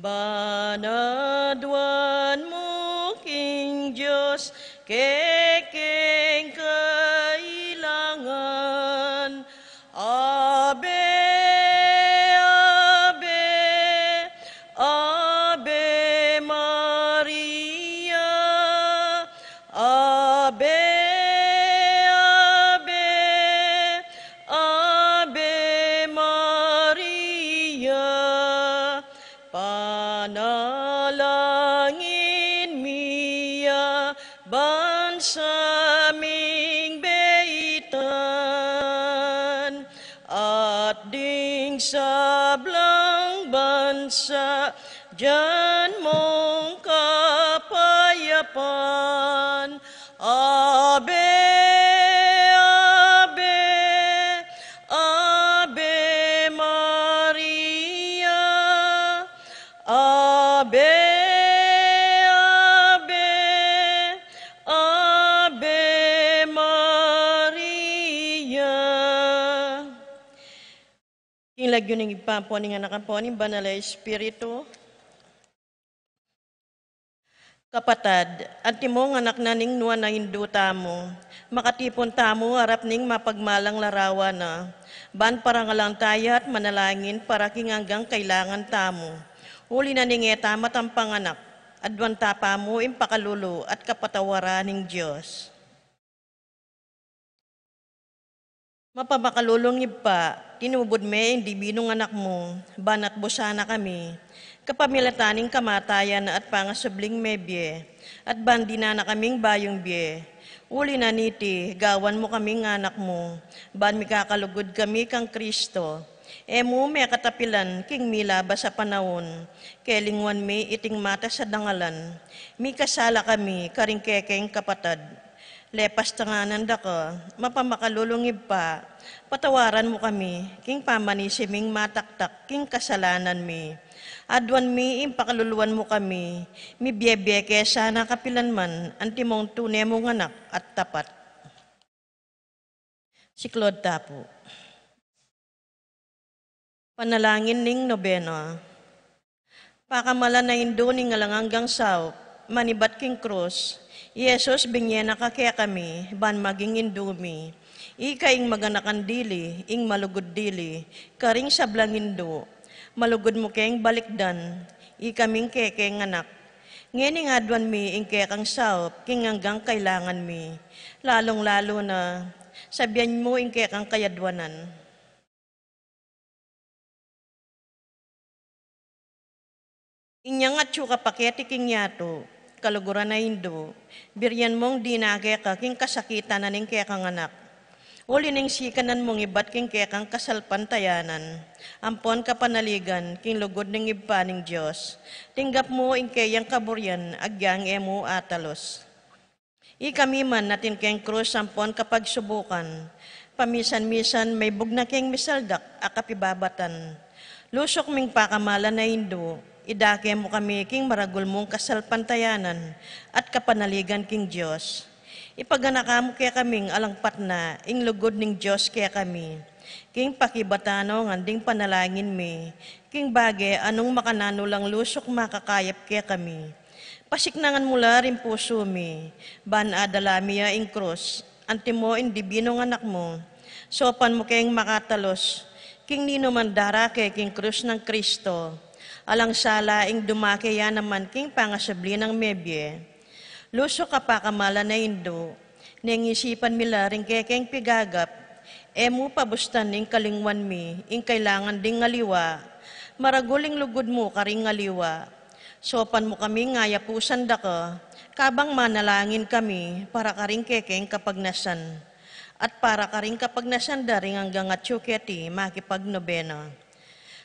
Banadwan mo king Diyos, kekeng kailangan. Ave, Ave, Ave Maria, Ave, Ave, Ave Maria. Panalangin miya, bansaming beitan, at ding sablang bansa, dyan mong kapayapan. Ave, Ave, Ave Maria, Ave, Ave, Ave Maria. Kinlagyo ng ipampo ng anak po ng Banal na Espiritu. Kapatad, at timong anak na ning nuwan na hindu tamo, makatipon tamo harap ning mapagmalang larawan na, ban parangalang tayo at manalangin para hanggang kailangan tamo. Uli na ning etama ang panganak, adwan tapa mo impakalulo at kapatawaran ng Diyos. Mapabakalulong ipa, tinubod me hindi binong anak mo, banat busana kami, kapamilataning kamatayan at pangasubling mebye, at bandina na kaming bayong bye. Uli na niti, gawan mo kaming anak mo, ban mikakalugod kami kang Kristo. Emo may katapilan, king milaba sa panahon, kelingwan mi iting mata sa dangalan, mi kasala kami, karing kekeng kapatad. Lepas tanganan da ka, mapamakalulungib pa, patawaran mo kami, king pamanisiming mataktak, king kasalanan mi. Adwan mi, impakaluluan mo kami, mi biyebeke sana kapilan man, antimong tunay mong anak at tapat. Si Claude Tapo. Panalangin ning nobeno. Pakamala na indo ning alanganggang sao, manibat king krus, Yesus bingyen na kakaya kami, ban maging indumi. Ika ing maganakan dili, ing malugod dili, karing sablang indo, malugod mo keng balikdan, ikaming kekeng anak. Ngeni adwan mi ing kekang sao, king hanggang kailangan mi, lalong-lalo na, sabihan mo ing kekang kayadwanan. Inyang at syuka paketi king yato, kaluguran na indo, biryan mong dinake ka king kasakitan na ning kekang anak. Uli ning sikanan mong ibat king kekang kasalpantayanan, ampon kapanaligan king lugod ning iba ning Diyos. Tinggap mo ing kayang kaburyan, agyang emo atalos. Ikami man natin keng krus ampon kapag subukan, pamisan-misan may bugna keng misaldak akapibabatan. Lusok ming pakamala na indo, idake mo kami king maragul mong kasalpantayanan at kapanaligan king Diyos. Ipaganaka mo kaya kaming alangpat na, ing lugod ning Diyos kaya kami. King pakibatano nganding panalangin mi, king bage anong makanano lang lusok makakayap kaya kami. Pasiknangan mula rin puso mi, ban adalamiya ing krus, antimo ing dibinong anak mo, sopan mo kayong makatalos, king nino mandara kay king krus ng Kristo, alang sala ing dumake yan naman king pangasabli ng mebye. Lusok kapakamala na indo, nangisipan mila rin kekeng pigagap, emu pabustan ing kalingwan mi, ing kailangan ding ngaliwa, maraguling lugod mo karing ngaliwa. Sopan mo kami ngayapusan da ka, kabang manalangin kami para karing kekeng kapagnasan, at para karing kapagnasan da ring hanggang at syuketi makipagnobena.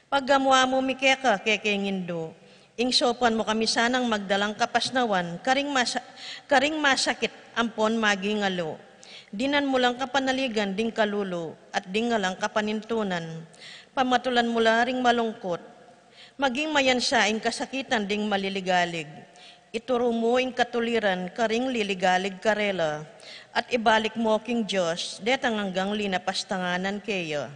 Paggamuha mo mi keka kekeng indo, ing sopan mo kami sanang magdalang kapasnawan, karing masakit ampon magingalo. Dinan mo lang kapanaligan ding kalulo at ding ngalang kapanintunan. Pamatulan mo ring malungkot. Maging mayansa ing kasakitan ding maliligalig. Ituro mo ing katuliran karing liligalig karela. At ibalik mo king Diyos, detang hanggang linapastanganan kayo.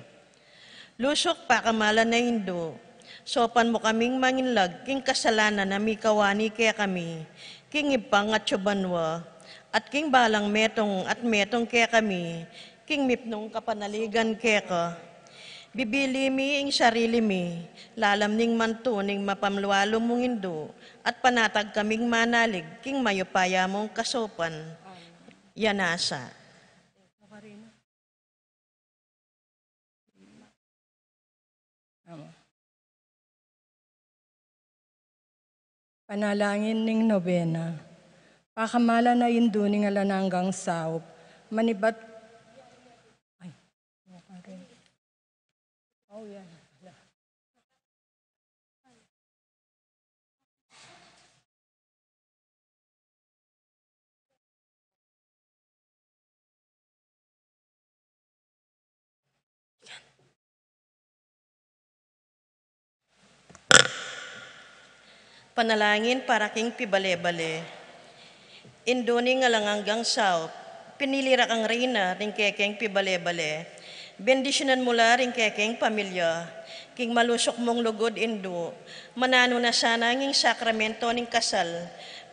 Lusok pakamala na indo, Sopan mo kaming manginlag, king kasalanan na mikawani kaya kami, king ipang at subanwa, at king balang metong at metong kaya kami, king mipnong kapanaligan kaya ka. Bibili mi ing sarili mi, lalam ning mantuning mapamlualo mong indo, at panatag kaming manalig, king mayupaya mong kasopan. Yanasa. Panalangin ning nobena. Pakamala na indo ning alananggang saup. Manibat. Ay. Oh, yan. Panalangin para king pibale-bale. Indoni nga lang hanggang saup, pinilira kang reyna ring kekeng pibale-bale. Bendisyonan mula ring kekeng pamilya, king malusok mong lugod indo, manano na sana nging sakramento ning kasal,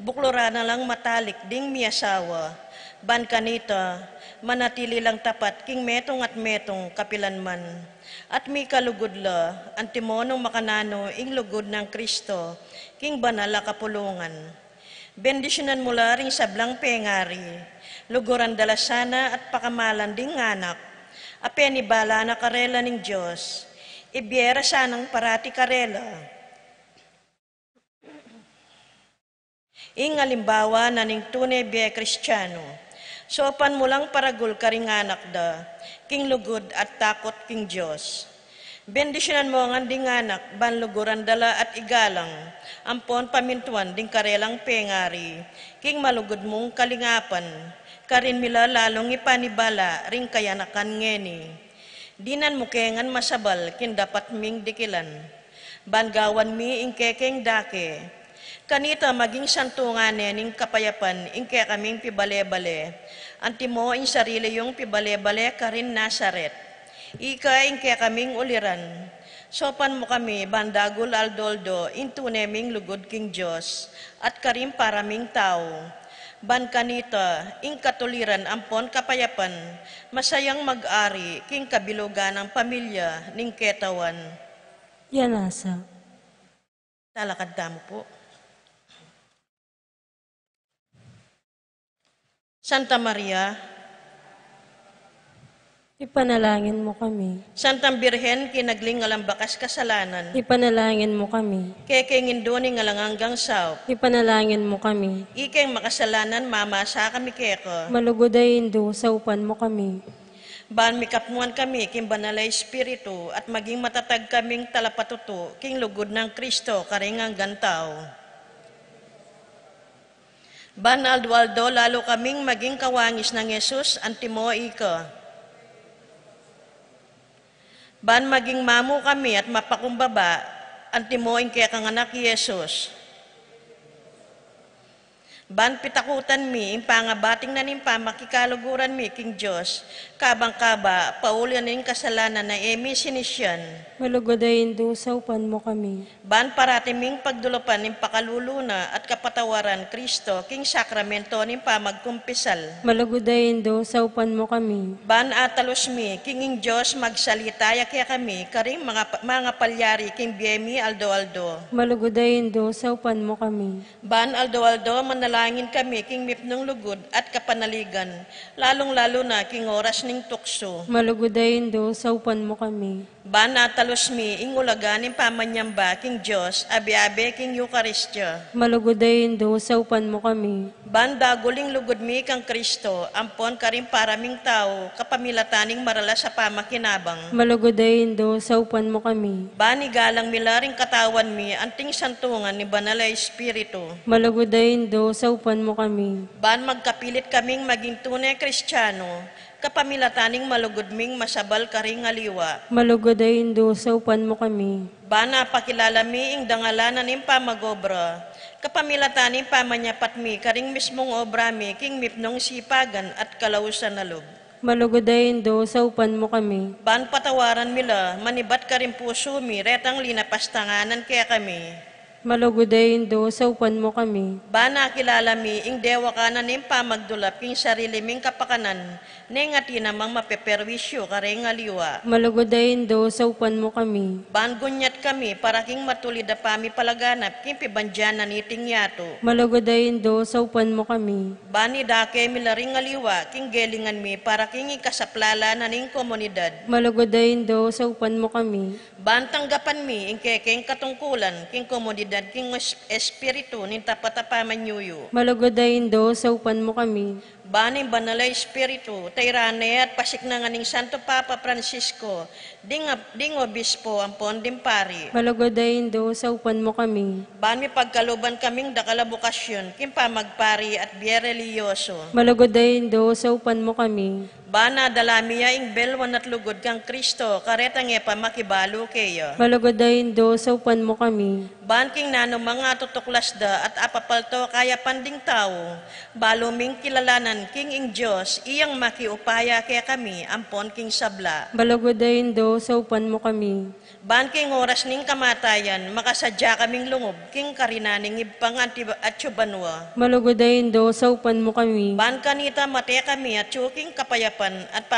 buklora na lang matalik ding miyasawa, ban kanita, manatili lang tapat king metong at metong kapilanman. At mi kalugudla, antimonong makanano ing lugod ng Kristo, king banal a kapulungan. Bendisyonan mula ring sablang pengari, luguran dalasana at pakamalan ding anak, apenibala na karela ning Diyos, ibiera sanang parati karela. Ing alimbawa na ning tunay biya Kristiyano, sopan mo lang paragul karing anak da, king lugod at takot king Diyos. Bendisyonan mo ang anding anak, banluguran dala at igalang, ampon pamintuan ding karelang pengari, king malugod mong kalingapan, karin mila lalong ipanibala, ring kayanakan ngeni. Dinan mo kengan masabal, kin dapat ming dikilan, bangawan mi ing kekeng dake, kanita maging santunganen ing kapayapan, ing kaya kaming pibale-bale, anti mo ing sarili yung pibale-bale karin Nazaret. Ika ing kaya kaming uliran, sopan mo kami bandagul aldoldo into neming lugod king Diyos at karim paraming tao. Ban kanita ing katuliran ampon kapayapan, masayang mag-ari king kabilugan ng pamilya ning ketawan. Yanasa. Talakad tamo po. Santa Maria, Ipanalangin mo kami. Santang Birhen, kinagling ngalang bakas kasalanan, Ipanalangin mo kami. kekengin doon ngalang hanggang saup, Ipanalangin mo kami. ikeng makasalanan mamasa kami keko, Malugoday indo sa upan mo kami. ban mikapmuan kami king banalay espiritu at maging matatag kaming talapatuto king lugod ng Kristo karing hanggang tao. Ban aldo lalo kaming maging kawangis ng Yesus antimo ika. Ban maging mamu kami at mapakumbaba, antimoin kaya kang anak Yesus. Ban pitakutan mi, yung pangabating na nimpa, makikaluguran mi, king Diyos, kabang-kaba, paulian ning kasalanan na emi sinisyan. Malugoday indo sa upan mo kami. Ban paratiming pagdulupan ning pakaluluna at kapatawaran Kristo, king sakramento ning pamagkumpisal. Malugoday indo sa upan mo kami. Ban atalos mi, kinging Diyos magsalitaya kaya kami, karing mga palyari, king biyemi aldo-aldo. Malugoday indo sa upan mo kami. Ban aldo-aldo, manalangin kami, king mipnong lugod at kapanaligan, lalong-lalo na king oras ning tukso. Malugoday indo sa upan mo kami. Ban natalos mi, ing ulaganin pamanyamba, king Diyos, abi-abi king Eukaristya. Malugoday indo sa upan mo kami. Ban daguling lugod mi kang Kristo, ampon karing paraming tao, kapamilataning marala sa pamakinabang. Malugoday indo sa upan mo kami. Ban igalang milaring katawan mi, anting santungan ni Banal na Espiritu. Malugoday indo sa upan mo kami. Ban magkapilit kaming maging tunay Kristiyano, kapamilataning malugod ming masabal karing aliwa. Malugoday indo sa upan mo kami. Bana pakilala mi ing dangalanan ning pamagobra, kapamilataning pamanyapat mi karing mismong obra mi king mipnong sipagan at kalausan na loob. Malugodayin do, saupan mo kami. Ban patawaran mila, manibat ka rin puso mi, retang linapastanganan kaya kami. Malugodayin do, saupan mo kami. Bana kilala mi, ing dewa ka na ning pamagdulap, king sarili ming kapakanan, ning ati namang mapeperwisyo kareng aliwa. Malugodayin do, saupan mo kami. Ban gunyat kami, para king matulid na pami palaganap, king pibandyan na niting yato. Malugodayin do, saupan mo kami. Bani dake mila ring aliwa, king gelingan mi, para king ikasaplala na ning komunidad. Malugodayin do, saupan mo kami. Ban tanggapan mi, ing kekeng katungkulan, king komunidad, king espiritu, ning tapatapaman yuyo. Malugodayin do, saupan mo kami. Baning banala espiritu, tayrane at pasik na nga ning Santo Papa Francisco, ding obispo, ampon dim pari. Malugodayin do, saupan mo kami. Bani pagkaluban kaming dakalabukasyon, kimpa magpari at biyereliyoso. Malugodayin do, saupan mo kami. Bana dalamiya ing belwan at lugod kang Kristo, karetang epa makibalo kayo. Malugodayin do, saupan mo kami. Ban king nano mga tutuklas da at apapalto kaya panding tao, baluming kilalanan king ing Diyos, iyang makiupaya kaya kami, ampon king sabla. Malugodayin do, saupan mo kami. Ban king oras ning kamatayan, makasadya kaming lungob, king karinaning ibpang at tsubanwa. Malugodayin do, saupan mo kami. Ban kanita mate kami at tsuking kapayapan at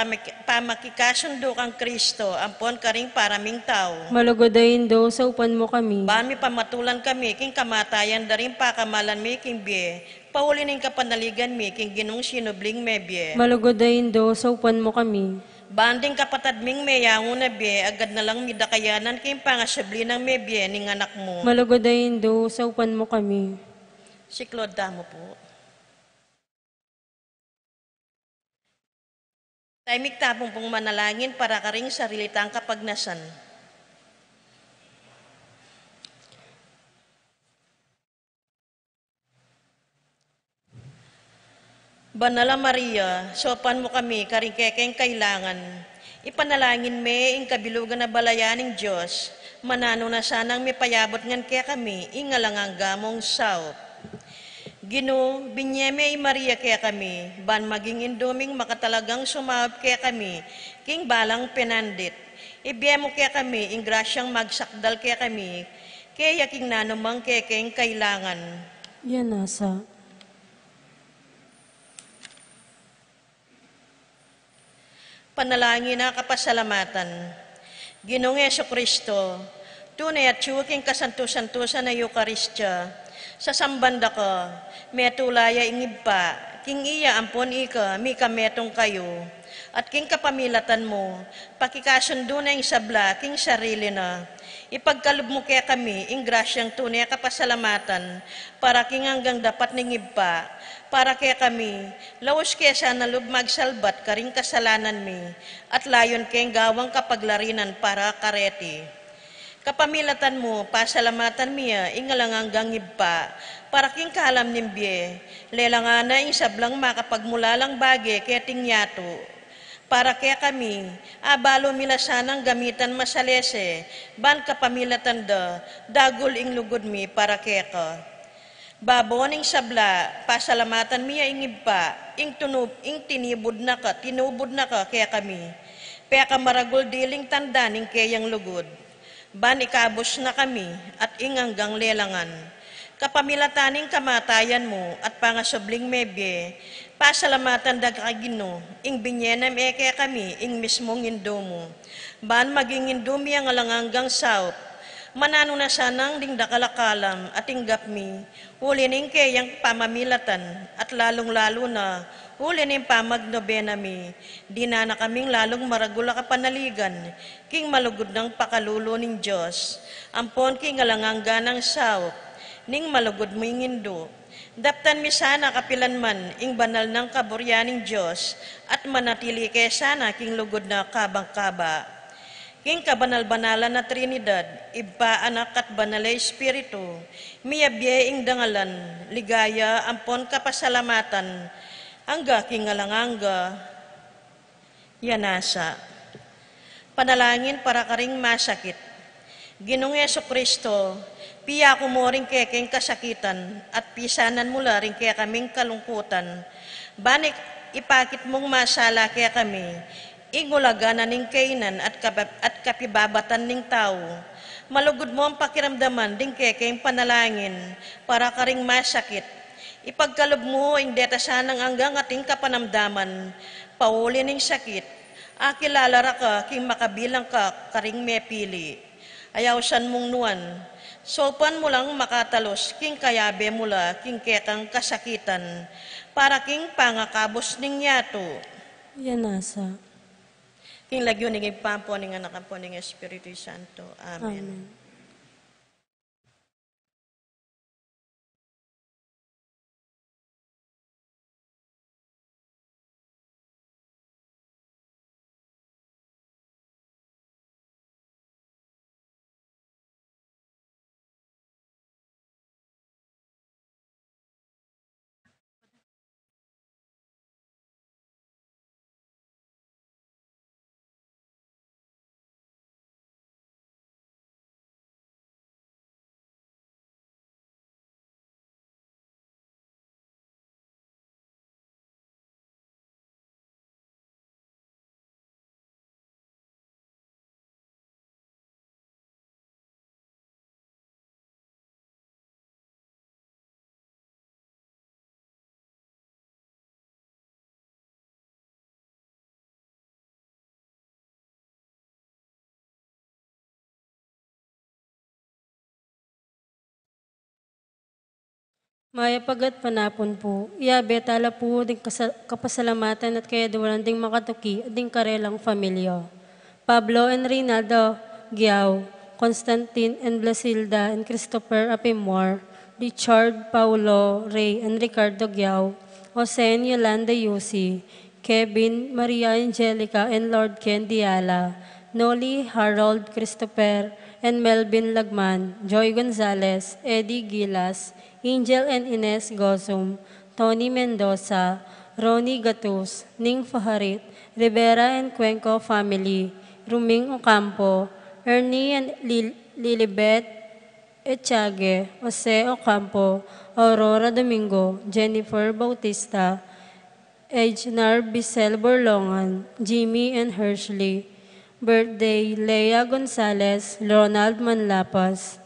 pamakikasundo kang Kristo, ampon karing paraming tao. Malugodayin do, saupan mo kami. Ban mi pamatulan kami, king kamatayan daring pakamalan mi king biye, pauli ning kapanaligan mi, king ginong sinubling mebye. Malugodayin do, saupan mo kami. Banding kapatad ming meyango na biye, agad na lang midakayanan king pangasabli ng mebye ning anak mo. Malugodayin do, saupan mo kami. Si Claude Damo po. Taimik tapong pong manalangin para karing sarilitang kapagnasan. Banala Maria, sopan mo kami karing kekeng kailangan. Ipanalangin me ing kabilugan na balayan ng Diyos, manano na sanang may payabot ngan kaya kami, ingalangang gamong sao. Gino, binyeme i Maria kaya kami, ban maging induming makatalagang sumawap kaya kami, king balang penandit. Ibiye mo kaya kami, ing grasyang magsakdal kaya kami, kaya king nanumang kekeng kailangan. Yan nasa. Panalangin na kapasalamatan. Ginoong Jesucristo, tunay at tsuking kasanto-santosa na Eukaristya, sa sambanda ka, metulaya ingib pa, king iya ampon ika, mi kametong kayo, at king kapamilatan mo, pakikasundo na ing sabla, king sarili na, ipagkalub mo kaya kami, ing grasyang tunay kapasalamatan, para king hanggang dapat ningib pa, para kaya kami, laos kaya sana lub magsalbat karing kasalanan mi, at layon kayong gawang kapaglarinan para kareti. Kapamilatan mo, pasalamatan miya, ingalang hanggang ibpa, para king kalam nimbye, lelangana ing sablang makapagmulalang bage kaya tingyato, para kaya kami, abalo mila sanang gamitan masalese, ban kapamilatan da, dagol ing lugod mi para kaya ka. Babon ing sabla, pasalamatan miya ing ibpa, ing tinubod na ka kaya kami. Kaya ka maragol diling tanda ning kayang lugod. Ban ikabos na kami at ing hanggang lelangan. Kapamilataning kamatayan mo at pangasubling mebye, pasalamatan da kagino, ing binyenam kaya kami, ing mismong indo mo. Ban maging indo mi ang alanganggang south, manano na sanang ding dakalakalam at inggap mi, huli ning kayang pamamilatan at lalong-lalo na huli ning pamagnobena mi, di na kaming lalong maragula kapanaligan, king malugod ng pakalulo ning Diyos, ampon king alangangga ng sao, ning malugod mo ing indo. Daptan mi sana kapilan man, ing banal ng kaburyaning Diyos, at manatili kaya sana king lugod na kabang-kaba. King kabanal-banalan na Trinidad, ibpa anak at banalay espiritu, miyabye ing dangalan, ligaya, ampon kapasalamatan, hangga king alangangga, yanasa. Panalangin para karing masakit. Ginong Jesucristo, piya ko mo rin kekeng kasakitan, at pisanan mula rin kaya kaming kalungkutan, banik ipakit mong masala kaya kami, ingulaganan ning kainan at kapibabatan ning tao. Malugod mo ang pakiramdaman ding kayong panalangin para karing masakit. Ipagkalob mo ang detasanang hanggang ating kapanamdaman, pauli ning sakit. Akilalara ka king makabilang ka karing mepili. Ayaw san mong nuan. Sopan mo lang makatalos king kayabe mula king kekang kasakitan para king pangakabos ning yato. Yan nasa. King lagyo ning ipampo ning anak po ning Espiritu Santo. Amen. Amen. Maya pagat panapon po, iabe tala po ding kapasalamatan at kaya duwalan ding makatuki at ding karelang familia. Pablo and Reynaldo Giao, Constantine and Blasilda and Christopher Apimor, Richard, Paulo, Ray and Ricardo Giao, Jose and Yolanda Yusi, Kevin, Maria Angelica and Lord Ken Diala, Noli, Harold, Christopher, and Melvin Lagman, Joy Gonzalez, Eddie Gilas, Angel and Ines Gosum, Tony Mendoza, Ronnie Gatus, Ning Faharit, Rivera and Cuenco family, Ruming Ocampo, Ernie and Lilibet Echage, Jose Ocampo, Aurora Domingo, Jennifer Bautista, Ejnar Bisel Borlongan, Jimmy and Hershey. Birthday, Lea Gonzalez, Ronald Manlapas.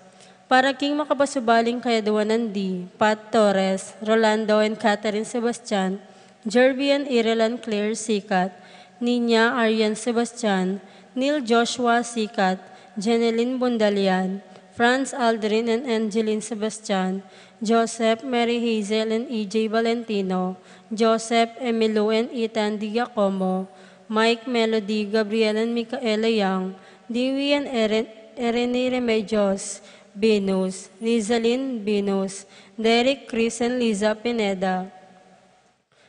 Para king makapasubaling kaya duwanan di, Pat Torres, Rolando and Catherine Sebastian, Jerby and Irelan Claire Sikat, Nina Arian Sebastian, Neil Joshua Sikat, Jeneline Bundalian, Franz Aldrin and Angeline Sebastian, Joseph Mary Hazel and EJ Valentino, Joseph Emilio and Ethan Di Giacomo, Mike Melody, Gabriel and Micaela Yang, Dewey and Erenie Remedios, Venus, Rizalyn Venus, Derek Chris and Liza Pineda,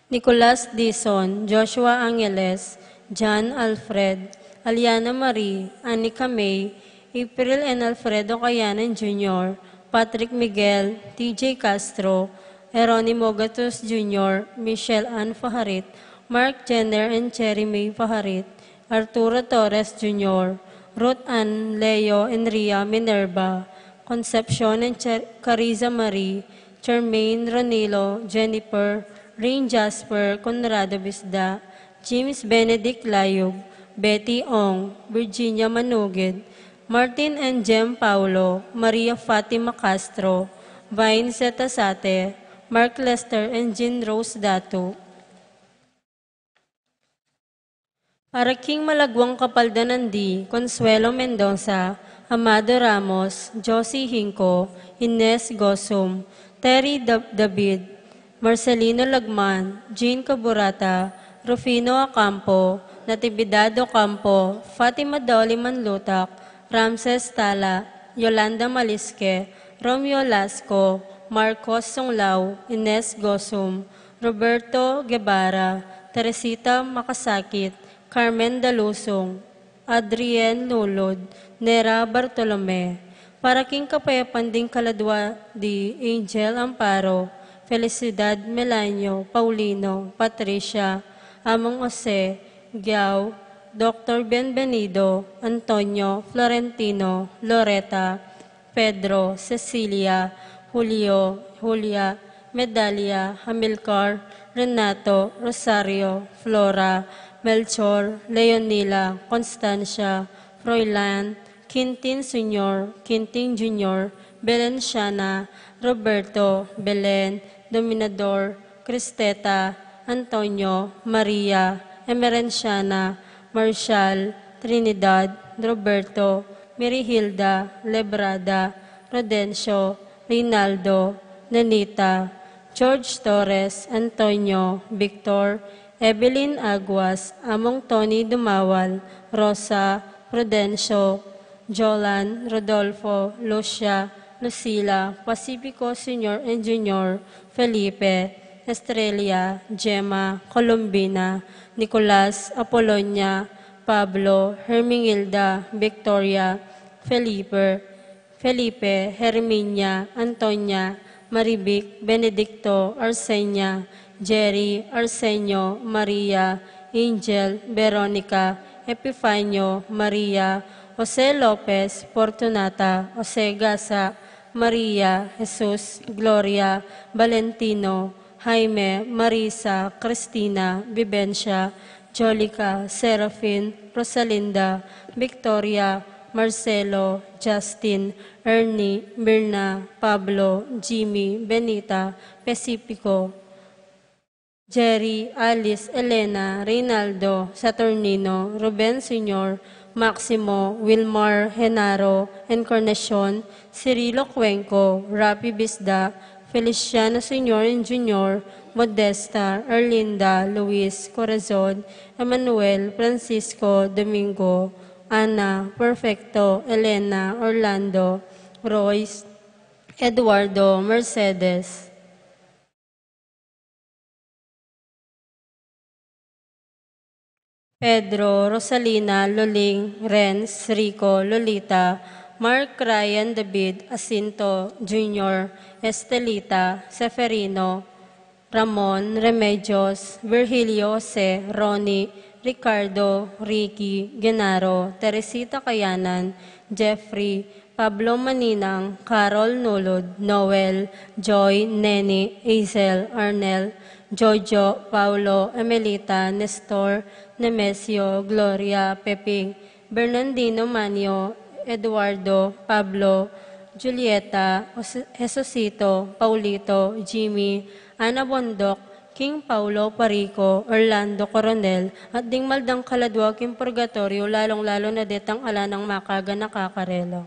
Nicolas Dison, Joshua Angeles, John Alfred, Aliana Marie, Anika May, April and Alfredo Cayanan Jr., Patrick Miguel, TJ Castro, Eronimo Gatos Jr., Michelle Ann Faharit, Mark Jenner and Cherry May Faharit, Arturo Torres Jr., Ruth Ann, Leo and Ria Minerva, Concepcion and Cariza Marie, Charmaine Ronilo, Jennifer, Rain Jasper, Conrado Bisda, James Benedict Layog, Betty Ong, Virginia Manugid, Martin and Jem Paulo, Maria Fatima Castro, Vine Zetasate, Mark Lester and Jean Rose Dato. Para King Malagwang Kapaldanandi, Consuelo Mendoza, Amado Ramos, Josie Hinco, Ines Gosum, Terry David, Marcelino Lagman, Jean Caburata, Rufino Acampo, Natividad Ocampo, Fatima Dolly Manlutak, Ramses Tala, Yolanda Malisque, Romeo Lasco, Marcos Songlao, Ines Gosum, Roberto Guevara, Teresita Makasakit, Carmen Dalusong, Adrienne Nulod, Nera Bartolome, para King Kapayapan ding Kaladwa di Angel Amparo, Felicidad Melanio, Paulino, Patricia, Among Jose, Giao, Dr. Benvenido, Antonio, Florentino, Loretta, Pedro, Cecilia, Julio, Julia, Medalia, Hamilcar, Renato, Rosario, Flora, Melchor, Leonila, Constancia, Froilan, Quintin Sr., Quintin Jr., Belenciana, Roberto, Belen, Dominador, Cristeta, Antonio, Maria, Emerenciana, Marshall, Trinidad, Roberto, Mirihilda, Lebrada, Rodencio, Rinaldo, Nanita, George Torres, Antonio, Victor, Evelyn Aguas, Among Tony Dumawal, Rosa, Prudencio, Jolan, Rodolfo, Lucia, Lucila, Pacifico Sr. and Jr., Felipe, Estrella, Gemma, Colombina, Nicolas, Apolonia, Pablo, Hermingilda, Victoria, Felipe, Herminia, Antonia, Maribic, Benedicto, Arsenia, Jerry, Arsenio, Maria, Angel, Veronica, Epifanio, Maria, Jose Lopez, Fortunata, Jose Gasa, Maria, Jesus, Gloria, Valentino, Jaime, Marisa, Cristina, Vivencia, Jolica, Serafin, Rosalinda, Victoria, Marcelo, Justin, Ernie, Mirna, Pablo, Jimmy, Benita, Pacifico, Jerry, Alice, Elena, Reynaldo, Saturnino, Ruben Sr., Maximo, Wilmar, Genaro, Encarnacion, Cirilo Cuenco, Rapi Bisda, Feliciano Sr. and Jr., Modesta, Erlinda, Luis, Corazon, Emmanuel, Francisco, Domingo, Ana, Perfecto, Elena, Orlando, Royce, Eduardo, Mercedes. Pedro, Rosalina, Loling, Renz, Rico, Lolita, Mark, Ryan, David, Asinto, Jr., Estelita, Seferino, Ramon, Remedios, Virgilio, Jose, Ronnie, Ricardo, Ricky, Genaro, Teresita Kayanan, Jeffrey, Pablo Maninang, Carol Nulod, Noel, Joy, Neni, Hazel, Arnel, Jojo, Paulo, Emelita, Nestor, Nemesio, Gloria, Peping, Bernardino Manio, Eduardo, Pablo, Julieta, Jesusito, Paulito, Jimmy, Ana Bondok, King Paulo Parico, Orlando Coronel, at dingmaldang kaladwa king purgatorio, lalong-lalo na detang ala ng makaga nakakarelo.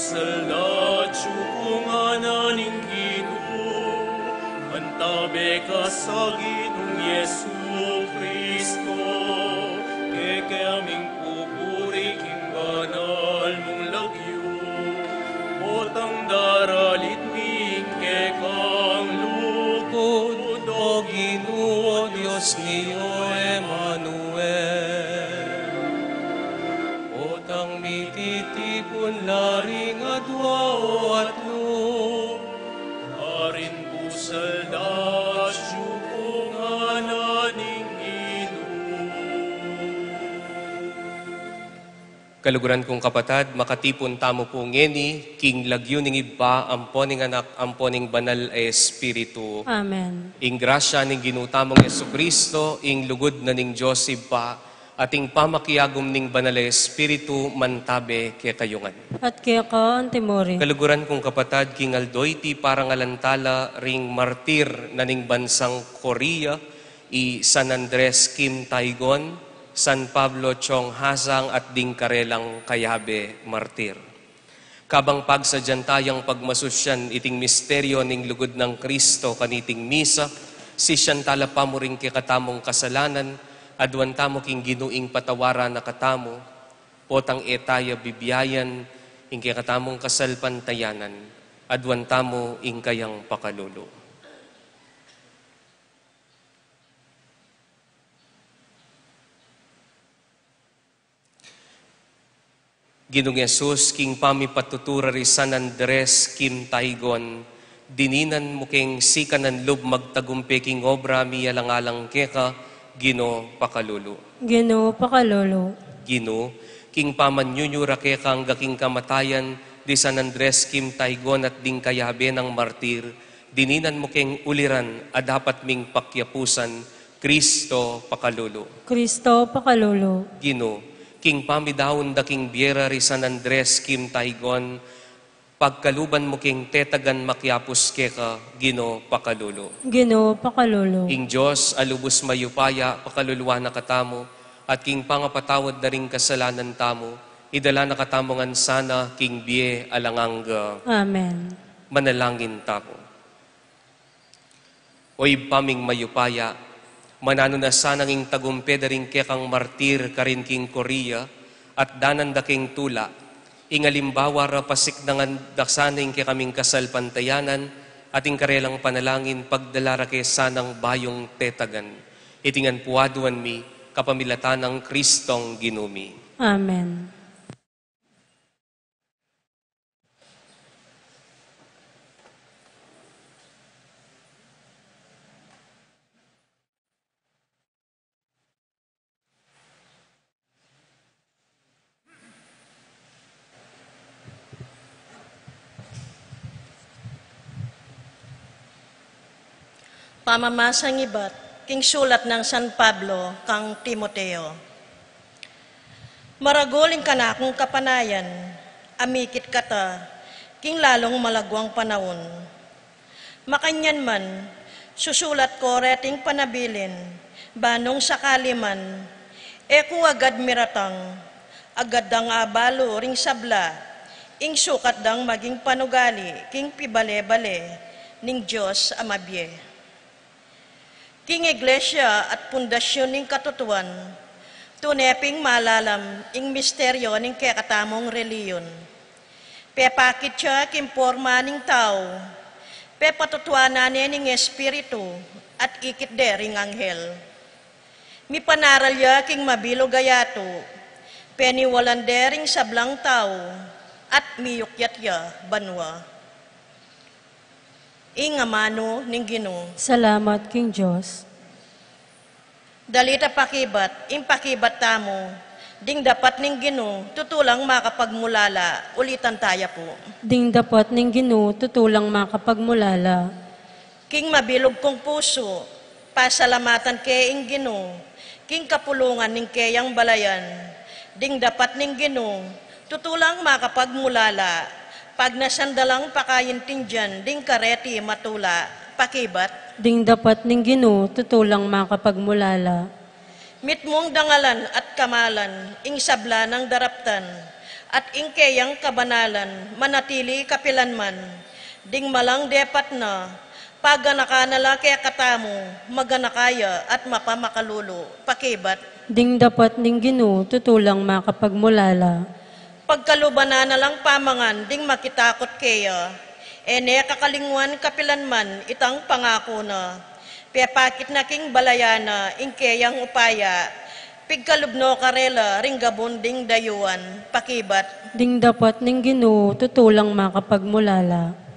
pusala tsukunganan ing Ginoo, mantabe ka sa Ginoong Yesu Kristo, keke aming pupuri king banal mong lagyo, otang daralit ming kekang lukod, o Ginoo Dios niyo Emmanuel. Otang mititipon laring adwa at no, arin pusal da syukunganan ing Kaluguran kong kapatad, makatipon tamo po ngeni, king lagyo ning iba, amponing anak, amponing banal e Espiritu. Amen. Ing grasya ning ginutamong Yesu Kristo, ing lugod na ning Diyos iba, ating pamakiyagom ning banal e Espiritu, mantabe kaya kayungan. At kaya ka, Antimori. Kaluguran kong kapatad, king Aldoy, ti parang alantala, ring martir na ning bansang Korea, i San Andres Kim Taigon, San Pablo Chong Hasang at Ding Karelang Kayabe Martir. Kabang pagsadyantayang pagmasusyan iting misteryo ning lugod ng Kristo kaniting misa, si siyantala pa mo ring kikatamong kasalanan, adwan tamo king ginuing patawara na katamo, potang etaya bibiyayan, ing kikatamong kasalpantayanan, adwan tamo ing kayang pakalulo. Ginong Yesus, king pamipatutura ri San Andres, Kim Taigon, dininan mo king sikanan lub magtagumpe king obra miyalangalang keka, Gino pakalulu. Ginoo pakalolo. Gino, king pamanyunyura keka ang gaking kamatayan, di San Andres, Kim Taigon at ding kayabe ng martir, dininan mo king uliran, dapat ming pakyapusan, Kristo pakalulu. Kristo pakalolo. Gino, king pamidawon da king biera ri San Andres Kim Taigon, pagkaluban mo king tetagan makyapos keka, Gino pakalulo. Ginoo pakalolo. King Diyos alubos mayupaya, pakaluluwa na katamo, at king pangapatawad na ring kasalanan tamo, idala na katamongan sana king bie alanganga. Amen. Manalangin tapo. Oy paming mayupaya, manano na sanang ing tagumpe daring kekang martir karin king Korea at danan da king tula, ingalimbawa rapasik nangan daksaning ke kaming kasalpantayanan at ing karelang panalangin pagdalara ke sanang bayong tetagan. Itingan puwaduan mi kapamilatan ng Kristong ginumi. Amen. Pamamasang ibat, king sulat ng San Pablo, kang Timoteo. Maraguling ka na akong kapanayan, amikit kata, king lalong malagwang panahon. Makanyan man, susulat ko reting panabilin, banong sakali man, eko agad miratang, agad dang abalo ring sabla, ing sukat dang maging panugali, king pibale-bale, ning Diyos amabye. King Iglesia at pundasyon ning katutuan, tuneping malalam ing misteryo ning kekatamong reliyon. Pepakit siya king porma ning tao, pepatutuanan ning espiritu at ikit dering anghel. Mi panaral ya king mabilo gayato, peniwalan dering sablang tao at miyukyat ya banwa. Ingamano ning Ginoo. Salamat, King Diyos. Dalita pakibat, impakibat tamo, ding dapat ning Ginoo, tutulang makapagmulala, ulitan taya po. Ding dapat ning Ginoo, tutulang makapagmulala. King mabilog kong puso, pasalamatan kay ing Ginoo, king kapulungan ning kayang balayan, ding dapat ning Ginoo, tutulang makapagmulala, pag nasandalang pakayintindihan, ding kareti matula, pakibat. Ding dapat ning Ginoo, tutulang makapagmulala. Mitmong dangalan at kamalan, ing sabla ng daraptan, at ingkeyang kabanalan, manatili kapilanman, ding malang depat na, paganaka kaya katamo, maganakaya at mapamakalulo, pakibat. Ding dapat ning Ginoo, tutulang makapagmulala. Pagkalubana na lang pamangan, ding makitakot kaya, ene kakalingwan kapilanman, itang pangako na, pepakit na king balayana, ingkeyang upaya, pigkalubno karela, ringgabon ding dayuan, pakibat. Ding dapat ning Ginoo, tutulang makapagmulala.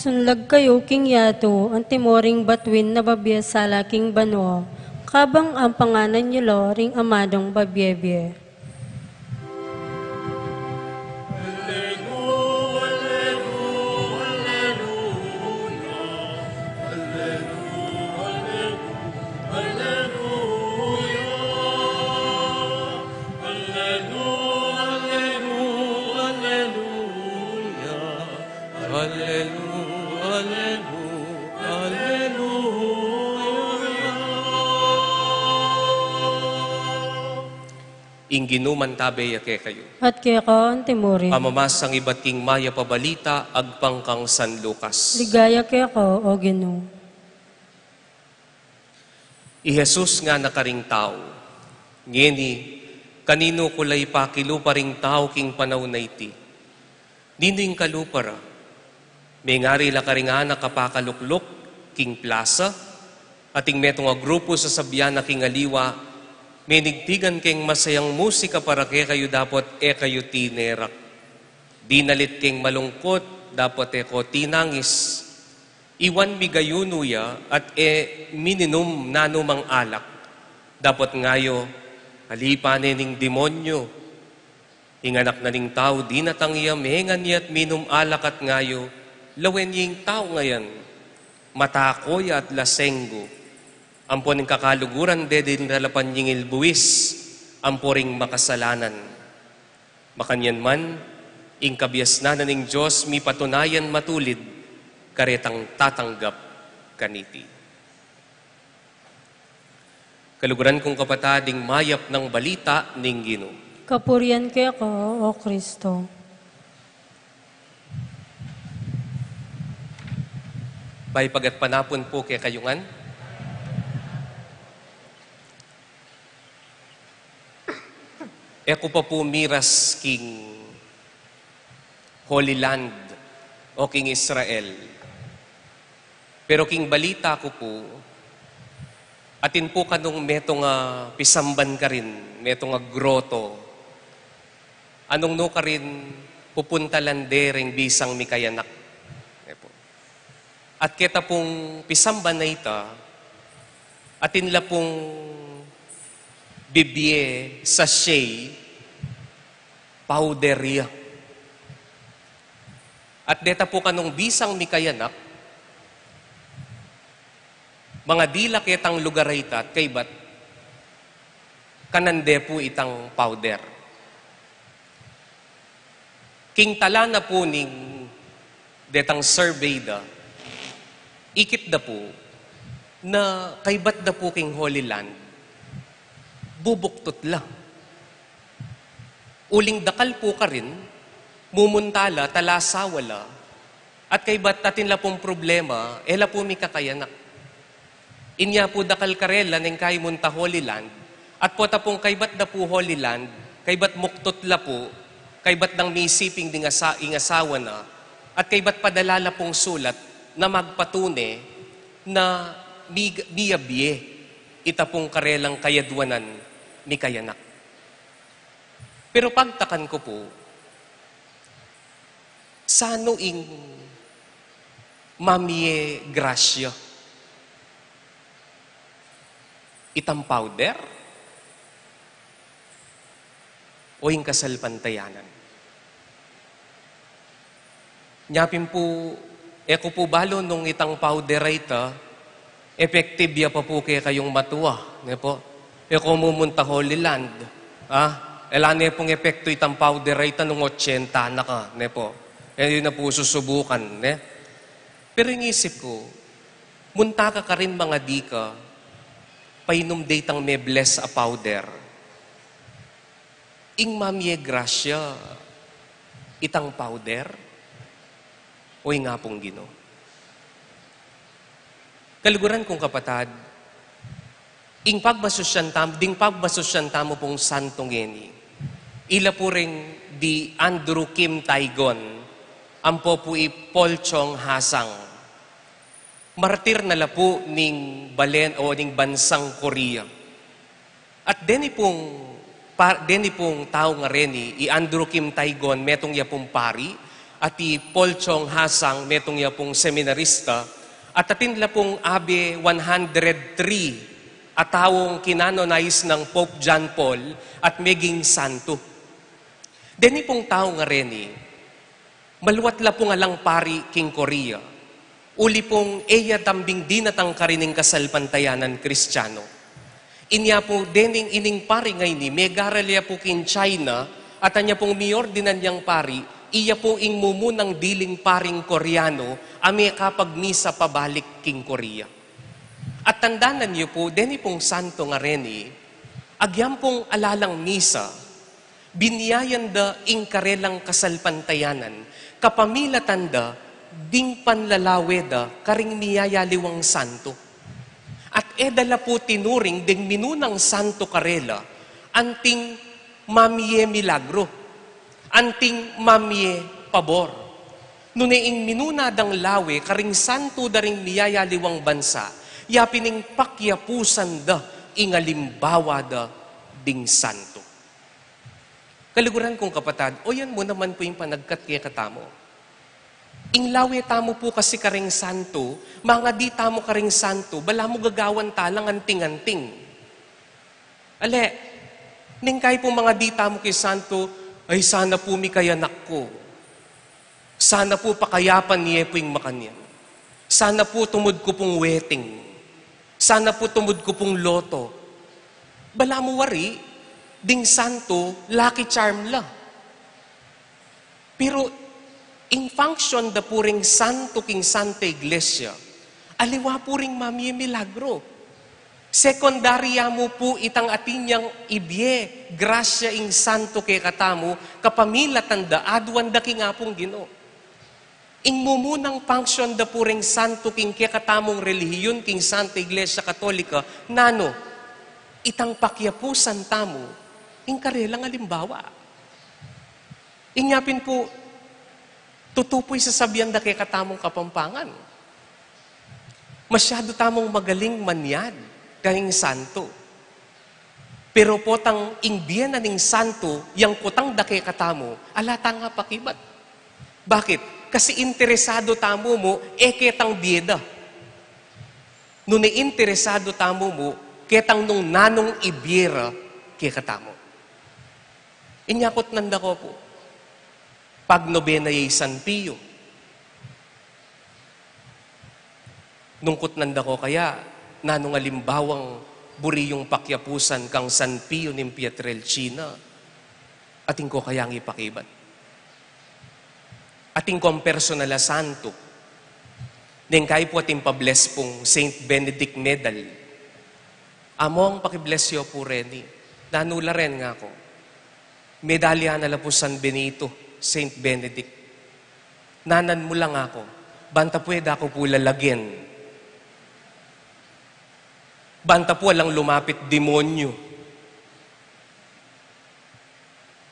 Sunlag kayo king yato, ang timoring batwin na babye sa laking banwa, kabang ang panganan niyo lo, ring amadong babyebye. Ingginuman tabe yake kayo. At kaya ka ang timorin. Pamamasang iba't king maya pabalita, agpangkang San Lucas. Ligaya kaya ka, o Ginoo. I Jesus nga nakaring tao. Ngeni, kanino kulay pa kilupa ring tao king panaw na iti. Dino yung kalupara. May ngari la karinga nakapakaluklok king plaza, ating metong nga grupo sa sabyan na king aliwa, may nigtigan keng masayang musika para kaya kayo dapat kayo tinerak. Di nalit keng malungkot, dapat ko tinangis. Iwan migayunuya at mininom nanumang alak. Dapat ngayo, halipanin ning demonyo. Inganak na ning tao, di natangya, mehengan niya at minum alak at ngayo, lawen yung tao ngayon, matakoy at lasenggo. Ampo ng kakaluguran de din nalapan yingil buwis, ampo ring makasalanan. Makanyan man, ing kabias na ning Diyos, mi patunayan matulid, karetang tatanggap kaniti. Kaluguran kong kapatading mayap ng balita ning Ginoo. Kapurian kaya ka, o Kristo. Bay pagat panapon po kay kayungan. Eko pa po miras king Holy Land o king Israel. Pero king balita ko po, atin po kanong metong pisamban ka rin, metong groto. Anong no ka rin pupuntalan dereng bisang mikayanak. At kita pong pisamban na ita, atin la pong bibye, sachet, powderia. At deta po kanong bisang mikayanak, mga dila kitang lugar ita at kaybat, kanande po itang powder. King tala na po ning detang survey da, ikit da po, na kaybat da po king Holy Land, bubuktot la. Uling dakal po ka rin, mumuntala, talasawala, at kay ba't natin la pong problema, la po mi kakayanak. Inya po dakal karela ng kay munta Holy Land, at po tapong kay ba't da po Holy Land, kay ba't muktot la po, kay ba't nang misiping ding ingasawa na, at kay ba't padalala pong sulat na magpatune na miyabye, ita pong karelang kayadwanan ni kayanak. Pero pagtakan ko po, sano ing mamie grasya? Itang powder? o yung kasalpantayanan. Nyapin po, eko po balo nung itang powder ita, effective ya pa po kaya kayong matuwa. Ne po? Eko mumunta Holy Land. Elan pong epekto itang powder ita nung 80 na ka. Ne po? Yun na po susubukan. Ne? Pero yung isip ko, munta ka rin mga di ka, painom datang may bless a powder. Ing mamye grasya, itang powder, o nga pong Ginoo. Kaluguran kong kapatad, ding pagbasusyan tamo pong santong eni, ila po ring di Andrew Kim Taigon, ampo po Paul Chong Hasang, martir na la po ning balen o ning bansang Korea. At deni pong tao nga rin i Andrew Kim Taigon, metong ya pong pari, at i Paul Chong Hasang, metong ya pong seminarista, at atinla pong abe 103 at tawong kinanonize ng Pope John Paul at meging santo. Deni pong tao nga rin maluwat la pong alang pari king Korea. Uli pong eya tambing dinatang karining kasalpantayanan Kristiyano. Inya po dening ining pari ngayon megaralya po kin China at anya pong miyor dinan niyang pari, iya po ing mumunang diling paring Koreano ame kapag misa pabalik king Korea. At tandanan niyo po, deni pong santo nga reni, agyam pong alalang misa, biniyayan da ing karelang kasalpantayanan, kapamilatan da, ding panlalawe da, karing niyayaliwang santo. At edala po tinuring ding minunang santo karela, anting mamye milagro, anting mamye pabor. Nuneing minunadang lawe, karing santo daring niyayaliwang bansa, yapining pakyapusan da, ingalimbawa da, ding santo. Kaliguran kong kapatad, o yan mo naman po yung panagkat kaya katamo. Ing lawe tamo po kasi karing santo, mga di tamo karing santo, bala mo gagawan talang anting-anting. Ale, ning kay po mga di tamo kay santo, ay sana po mi kayanak ko. Sana po pakayapan niya po yung makanyan. Sana po tumod ko pong wedding. Sana po tumod ko pong loto. Bala mo wari, ding santo, lucky charm la. Pero, in function da puring santo king Santa Iglesia, aliwa puring mamye milagro. Sekundarya mo po itang atinyang ibye, grasya ing santo kay katamo, kapamilatan da, adwan da king apong Ginoo. Ing mumunang function da puring santo king kaya katamong relihiyon king Santa Iglesia Katolika, nano, itang pakyapusan tamo, ing karelang alimbawa. Inyapin po, tutupoy sa sabihan da kaya katamong kapampangan. Masyado tamong magaling manyad kayong santo. Pero po tang ingbiyan na ning santo, yang kutang da kaya katamo, alata nga pakibat. Bakit? Kasi interesado tamo mo, ketang biyeda. Nung interesado tamo mo, ketang nung nanong ibiyera, katamo. Inyakot nanda ko po. Pag nobena yay San Pio. Nungkot nanda ko kaya, nanong alimbawang buriyong pakyapusan kang San Pio ng Pietrelcina, ating ko kayang ipakibat. Ating kong personal na santo, neng kayo po ating pabless pong Saint Benedict Medal. Among pakibless yo po reni, nanula rin nga ko. Medalya na po San Benito, Saint Benedict. Nanan mo lang ako, banta puweda ako po lalagyan. Banta po walang lumapit demonyo.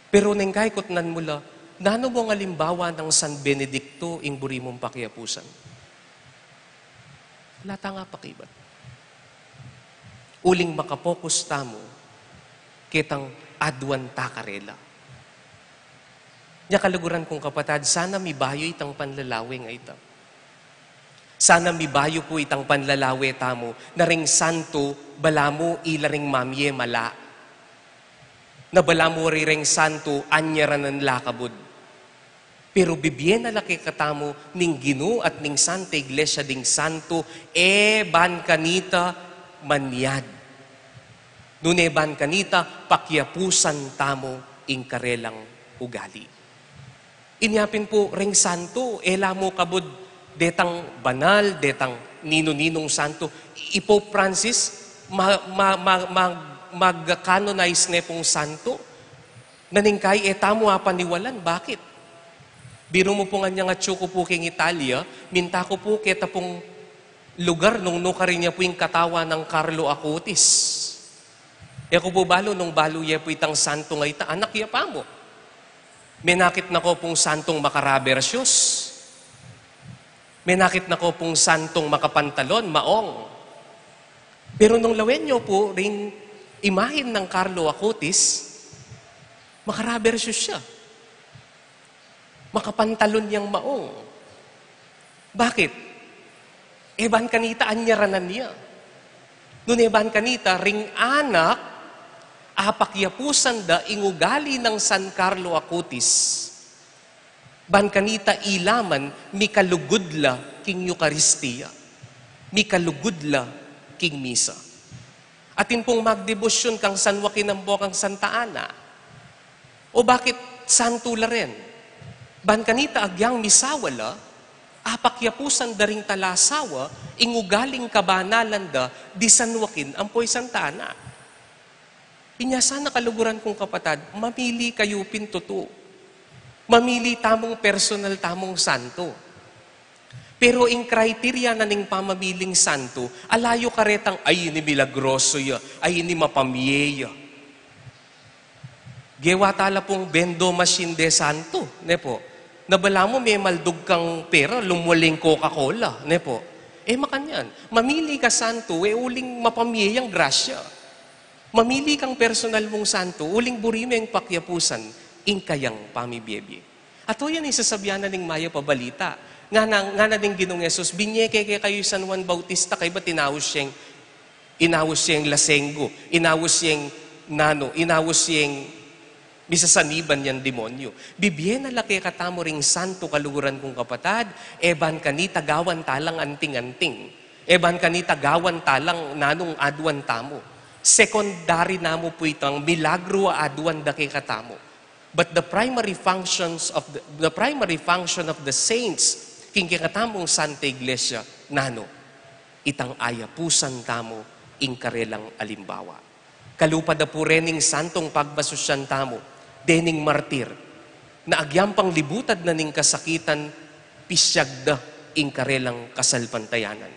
Pero neng kayo kutnan mula, nano mo nga limbawa ng San Benedicto ing buri mong pakiapusan? Lata nga pakibat. Uling makapokus tamo, kitang adwan takarela. Nya kaluguran kong kapatad, sana mibayo itang panlalawe nga ita. Sana mibayo po itang panlalawe tamo, na ring santo, balamo ilaring mamye mala. Nabala mo rireng santo, anyaran ng lakabod. Pero bibyen na laki katamo ning Ginoo at ning Santa Iglesia ding Santo, ban kanita manyad. Nune ban kanita pakyapusan tamo ing karelang ugali. Inyapin po ring santo, mo kabod detang banal, detang nino-ninong santo. Pope Francis, mag-canonize ne pong santo. Naningkay, tamo paniwalan. Bakit? Biro mo po nga nga tsuko po king Italia, minta ko po kita pong lugar nung nukarin niya po yung katawa ng Carlo Acutis. Ko po balo, nung balo niya po itang santo nga ita, anak ya pa mo. Menakit na ko pong santong makarabersyos. Menakit na ko pong santong makapantalon, maong. Pero nung lawen niyo po ring imahin ng Carlo Acutis, makarabersyos siya. Makapantalon niyang maong. Bakit? Eban kanita anyaranan niya. Noon eban kanita, ring anak, apakyapusan da ingugali ng San Carlo Acutis. Ban kanita ilaman, mikalugudla king Eucharistia. Mikalugudla king Misa. Atin pong magdebosyon kang San Joaquin ng Bocang Santa Ana. O bakit santo la rin? Ban kanita agyang misawala, apakyapusan da ring talasawa, ingugaling kabanalan da, di San Joaquin, ampoy Santa Ana. Inyasa na kaluguran kong kapatad, mamili kayo pintuto. Mamili tamong personal, tamong santo. Pero in criteria na ning pamamiling santo, alayo karetang, ay ini milagroso ya, ay ini mapamyeya. Gewa tala pong bendo machine de santo, ne po. Nabala mo may maldug kang pera, lumuling Coca-Cola, ne po. Makanyan, mamili ka santo, uling mapamiyayang grasya. Mamili kang personal mong santo, uling burime ang pakyapusan, ingkayang pamibiyebye. At o yan isasabihan na ning maya pabalita. Nga na ding Ginong Yesus, binyeke kayo San Juan Bautista, kay ba tinawos siyang lasenggo, inawos siyang nano, inawos siyang misasaniban yan demonyo. Bibyen na laki katamo ring santo kaluguran kong kapatad, eban kanita gawan talang anting-anting. Eban kanita gawan talang nanong aduan tamo. Secondary namo po itang milagro aduan daki katamo. But the primary function of the saints king kikatamong Santa Iglesia nano itang ayapusan tamo ing karelang alimbawa. Kalupad na po rening santong pagbasusyan tamo, dening martir, na agyampang libutad na ning kasakitan, pisyagda ing karelang kasalpantayanan.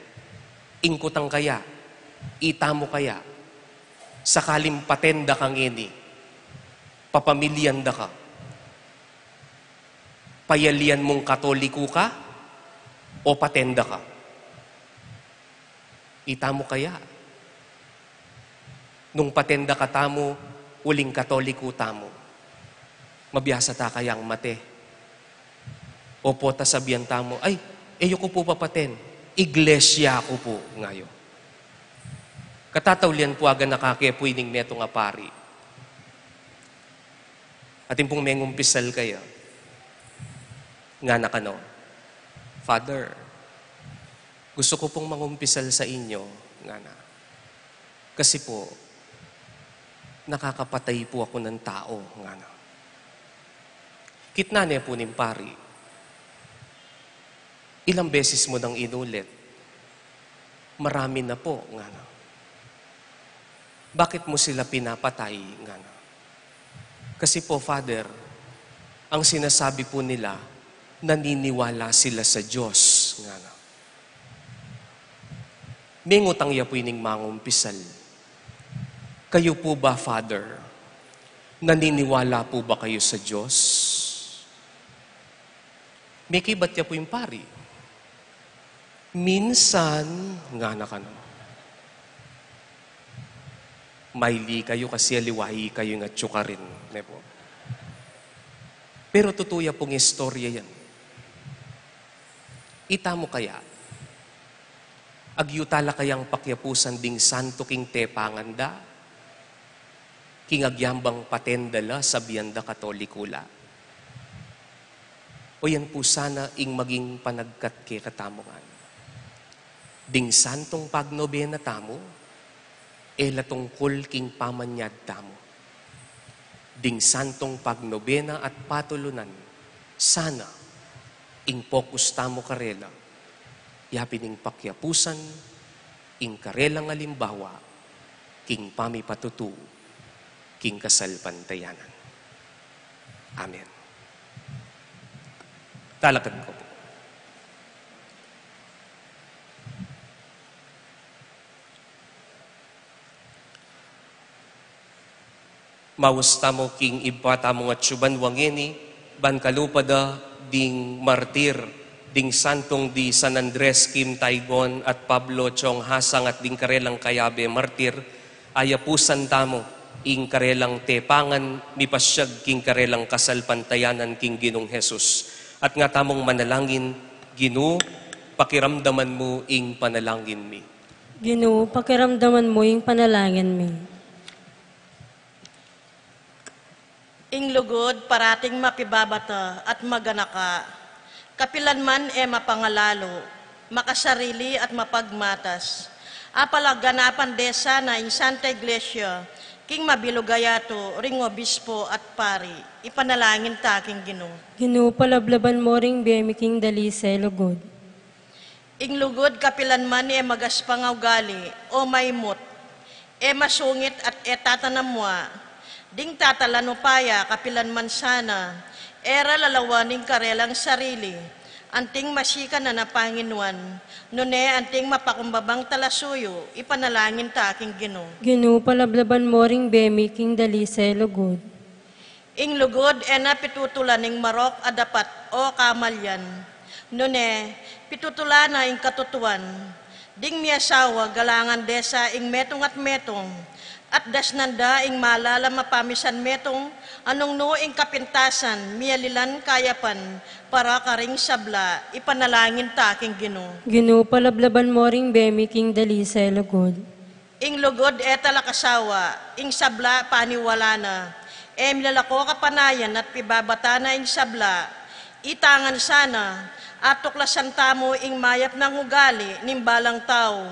Ingkutang kaya, itamo kaya, sakalim patenda kang ini, papamilyan da ka, payalian mong katoliko ka, o patenda ka. Itamo kaya, nung patenda ka tamo, uling katoliko tamo. Mabiyasa ta kayang mate. Opo ta sabihan tamo, ay, eyo ko po papaten. Iglesia ko po ngayo. Katatawlian po aga nakakepoy ning neto nga pari. Atin pong mengumpisal kayo. Nga nakano, Father, gusto ko pong mangumpisal sa inyo, nga na. Kasi po, nakakapatay po ako ng tao, nga na. Kitna niya po ning pari. Ilang beses mo nang inulit. Marami na po, nga na. Bakit mo sila pinapatay, nga na? Kasi po, Father, ang sinasabi po nila, naniniwala sila sa Diyos, nga na. Mingutang ya po ining mangumpisal. Kayo po ba, Father, naniniwala po ba kayo sa Diyos? May kibat ya po yung pari. Minsan, nga na ka no. Maili kayo kasi aliwahi kayo nga tsuka rin. Po. Pero tutuya pong istorya yan. Ita mo kaya, agyutala kayang pakyapusan ding santo king tepanganda, kingagyambang patendala sa biyanda katolikula. O yan po sana ing maging panagkat ke katamongan. Ding santong pagnobena tamo, ela tungkol king pamanyad tamo. Ding santong pagnobena at patulunan, sana ing pokus tamo karela, yapining pakyapusan, ing karelang alimbawa, king pamipatutu, king kasalpantayanan. Amen. Talakad ko po. Mawasta mo king ibata mo nga tsuban wangeni, ban kalupada ding martir, ding santong di San Andres Kim Taygon at Pablo Chong Hasang at ding karelang kayabe martir, ayapusan tamo ing karelang tepangan, mipasyag king karelang kasalpantayanan king Ginong Jesus. At nga tamong manalangin, Ginu, pakiramdaman mo ing panalangin mi. Ginoo, pakiramdaman mo yung panalangin mi. Ing lugod, parating mapibabata at maganaka. Kapilan man mapangalalo, makasarili at mapagmatas. Apalaganapan desa na ing Santa Iglesia, king mabilugayato, ring obispo at pari, ipanalangin ta king Ginoo. Ginoo, palablaban mo ring biyemi king dalisay lugod. Ing lugod, kapilan man magaspangaw gali, o maimot, masungit at tatanamwa, ding tatalanupaya, kapilan man sana, era lalawaning karelang sarili, anting masika na napanginuan, nune anting mapakumbabang talasuyo, ipanalangin ta aking Ginoo. Ginoo, palablaban mo ring biyemi king dalisay lugod. Ing lugod, napitutulan ning marok adapat o kamalyan, nune, pitutula na ing katutuan, ding miyasawa galangan desa ing metong at metong, at dasnanda ing malala mapamisan metong, anong no ing kapintasan, miyalilan kayapan, para karing sabla, ipanalangin ta aking Ginoo. Ginoo, palablaban mo ring biyemi king dalisay lugod. Ing lugod talakasawa, ing sabla paniwala na, milalako kapanayan at pibabata na ing sabla, itangan sana, at tuklasan tamo ing mayap ng ugali, nimbalang tao,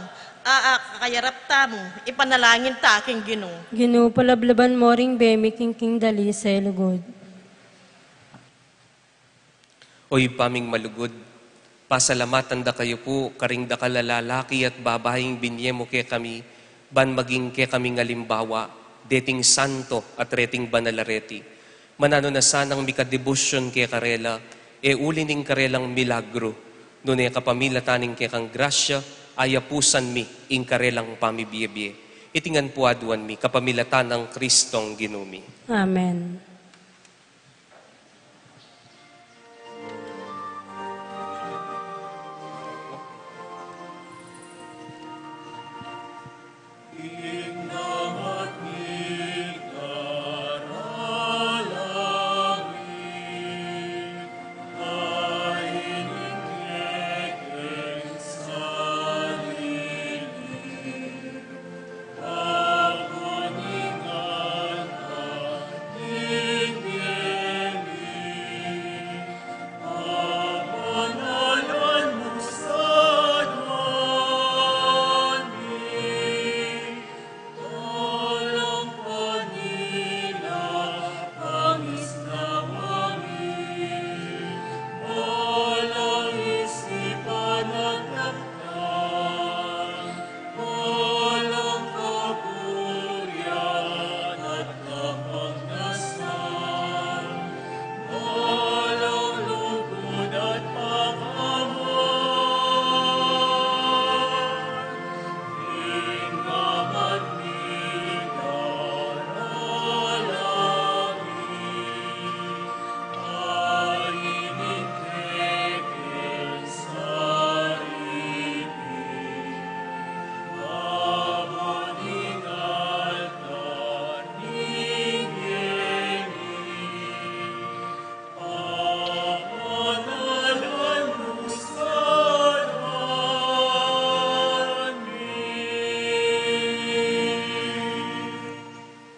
kakayarap tamo, ipanalangin ta aking Ginoo. Ginoo, palablaban mo ring biyemi king dalisay lugod. Oy paming malugod, pasalamatan da kayo po, karing da kalalalaki at babaeng binyemo ke kami, ban maging ke kaming alimbawa, deting santo at reting banalareti. Manano na sanang mikadebosyon ke karela, ulining karelang milagro, nune kapamilataning ke kang grasya, ayapusan mi ing karelang pamibiyebye. Itingan po aduan mi, kapamilatan ng Kristong Ginumi. Amen.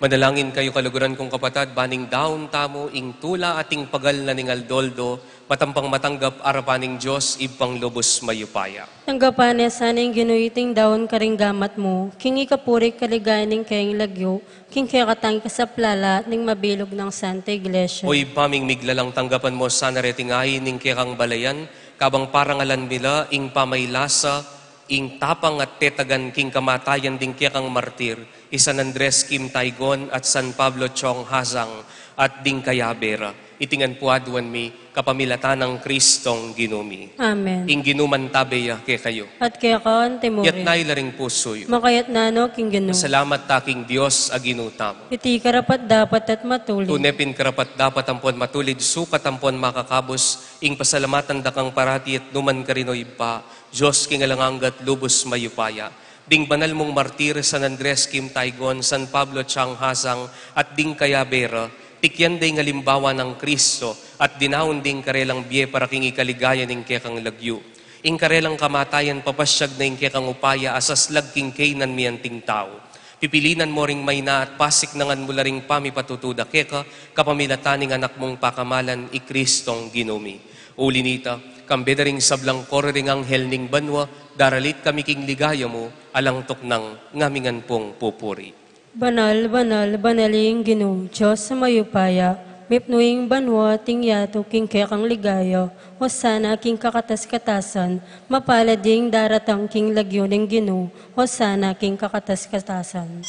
Manalangin kayo kaluguran kong kapatad, baning daon tamo, ing tula ating pagal na ning aldoldo, matampang matanggap arapaning Diyos, ipang lubos mayupaya. Tanggapan niya sana yung ginuiting daon karing gamat mo, king ikapuri kaligayan ng kayang lagyo, king kaya katang kasaplala ning mabilog ng Santa Iglesia. Oy paming miglalang tanggapan mo sana retingahin ning kekang balayan, kabang parangalan nila, ing pamaylasa, ing tapang at tetagan king kamatayan ding kekang martir, San Andres Kim Taygon at San Pablo Chong Hazang at ding kayabera. Itingan puaduan mi, kapamilatan ng Kristong ginumi. Amen. Ing ginuman tabeya ke kayo. At kaya kaan timuri. Yat nailaring pusoy. Makayat nano king ginu. Salamat taking Diyos aginutam. Iti karapat dapat at matuli. Tunepin karapat dapat ampon matulid, sukat ampon makakabos, ing pasalamatan dakang parati at numan karinoy pa, Diyos kingalanganggat lubos mayupaya. Ding banal mong martir, San Andres Kim Taygon, San Pablo Chang Hazang, at ding kayabera, tikyan day ngalimbawa ng Kristo, at dinahon ding karelang biye para king ikaligaya ning kekang lagyu. Ing karelang kamatayan papasyag na ing kekang upaya, asaslag king kainan miyanting tao. Pipilinan mo ring may na at pasik nangan mula ring pamipatutuda keka, kapamilataning anak mong pakamalan, i Kristong ginumi. Ulinita, kambeda ring sablang kore ring anghel ning banwa, daralit kami king ligaya mo, alang toknang ngamingan pong pupuri. Banal, banal, banaling ginu, Diyos sa mayupaya, mipnuing banwa, tingyato, king kekang ligaya, o sana king kakatas-katasan, mapalading daratang king lagyo ng ginu, o sana king kakatas-katasan.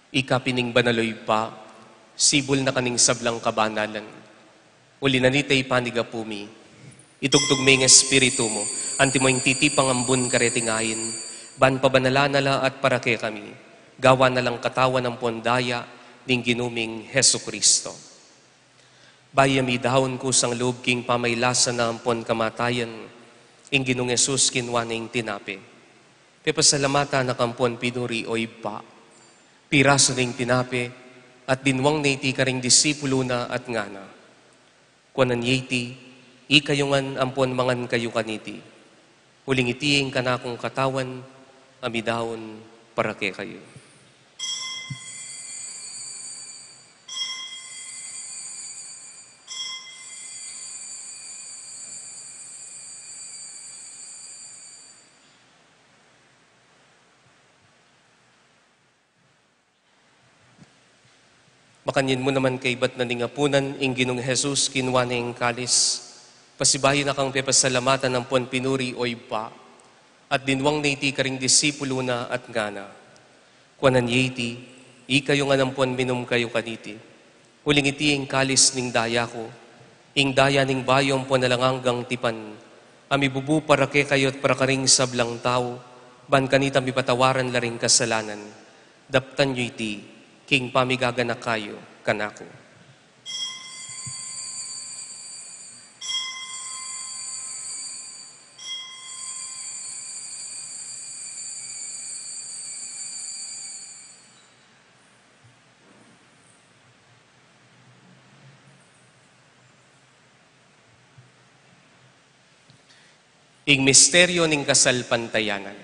Ikapining banaloy pa, sibol na kaning sablang kabanalan. Uli na nitay panigapumi, itugtog may ng espiritu mo, anti mo yung titipang ambun karetingayin, ban pabanala at parake kami, gawa na lang katawan ng pondaya, ning ginuming Hesu Kristo. Bayami dahon ko sang loob king pamaylasa na ampon kamatayan, ing ginung Jesus kinwa ning tinape. Pepasalamata na kampon pinuri o iba, piraso ning tinape, at dinwang na iti karing disipulo na at ngana. Kuanan yiti, ikayungan ampon mangan kayo kaniti. Huling itiing kanakong katawan, amidahon parake kayo. Makanyin mo naman kay bat na ningapunan, ing ginong Jesus, kinwa na ing kalis. Pasibahin na kang pepasalamatan ng puan pinuri o iba, at dinwang na iti karing disipulo na at ngana. Kuanan yiti, ikayo nga ng puan minum kayo kaniti. Huling iti ing kalis ning daya ko, ing daya ning bayong puan nalanganggang tipan. Amibubu para ke kayo at para karing sablang tao, ban kanita mi patawaran laring kasalanan. Daptan nyo iti, king pamigagana kayo, kanako. Ing misteryo ning kasalpantayanan.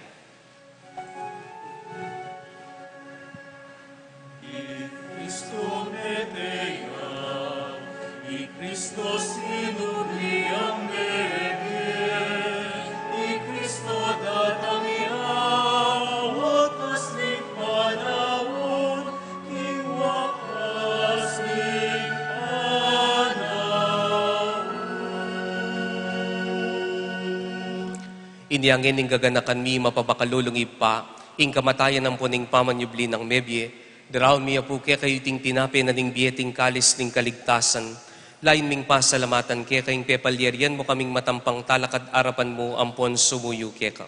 Inyangin ning gaganakan mi mapabakalulungi pa, ing kamatayan ng puning pamanyubli ng mebye, daraw mi apuke kayo ting tinape na ning bieting kalis ning kaligtasan, lain ming pasalamatan ke kayong pepalyeryan mo kaming matampang talakad arapan mo ampon sumuyu keka.